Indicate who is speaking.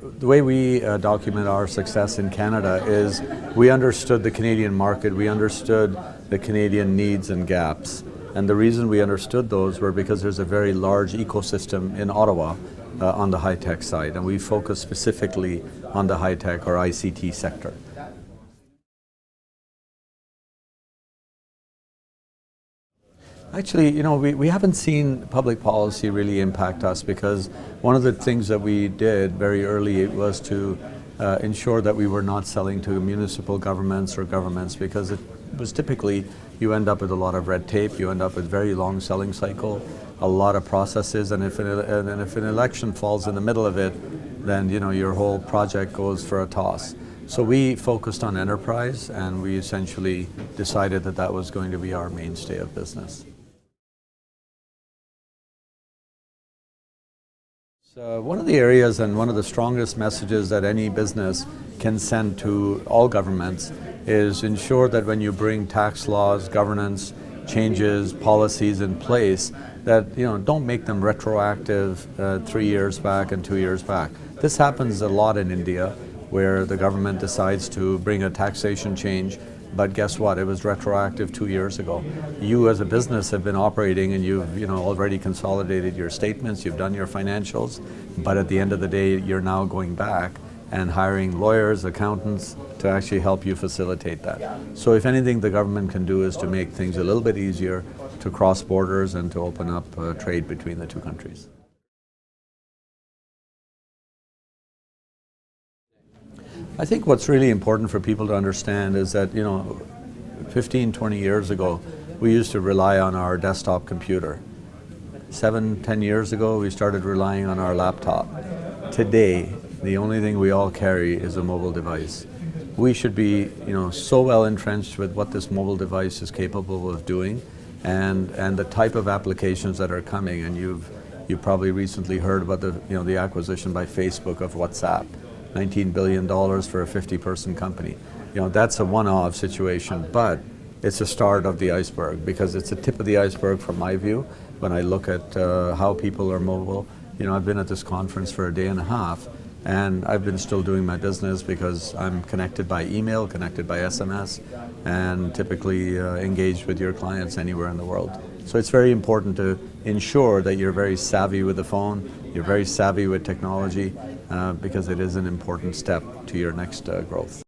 Speaker 1: the way we document our success in Canada is we understood the Canadian market, we understood the Canadian needs and gaps. And the reason we understood those were because there's a very large ecosystem in Ottawa on the high-tech side, and we focus specifically on the high-tech or ICT sector. Actually, we haven't seen public policy really impact us, because one of the things that we did very early was to ensure that we were not selling to municipal governments or governments, because it was typically you end up with a lot of red tape, you end up with very long selling cycle, a lot of processes, and if an election falls in the middle of it, then your whole project goes for a toss. So we focused on enterprise, and we essentially decided that that was going to be our mainstay of business. So one of the areas and one of the strongest messages that any business can send to all governments is ensure that when you bring tax laws, governance changes, policies in place, that don't make them retroactive 3 years back and 2 years back. This happens a lot in India, where the government decides to bring a taxation change, but guess what? It was retroactive 2 years ago. You as a business have been operating, and you've already consolidated your statements, you've done your financials, but at the end of the day, you're now going back and hiring lawyers, accountants to actually help you facilitate that. So if anything the government can do is to make things a little bit easier to cross borders and to open up trade between the two countries. I think what's really important for people to understand is that 15, 20 years ago we used to rely on our desktop computer. 7, 10 years ago we started relying on our laptop. Today the only thing we all carry is a mobile device. We should be so well entrenched with what this mobile device is capable of doing, and the type of applications that are coming. And you've probably recently heard about the acquisition by Facebook of WhatsApp. $19 billion for a 50-person company. That's a one-off situation, but it's a start of the iceberg, because it's the tip of the iceberg from my view. When I look at how people are mobile, I've been at this conference for a day and a half, and I've been still doing my business because I'm connected by email, connected by SMS, and typically engaged with your clients anywhere in the world. So it's very important to ensure that you're very savvy with the phone, you're very savvy with technology, because it is an important step to your next growth.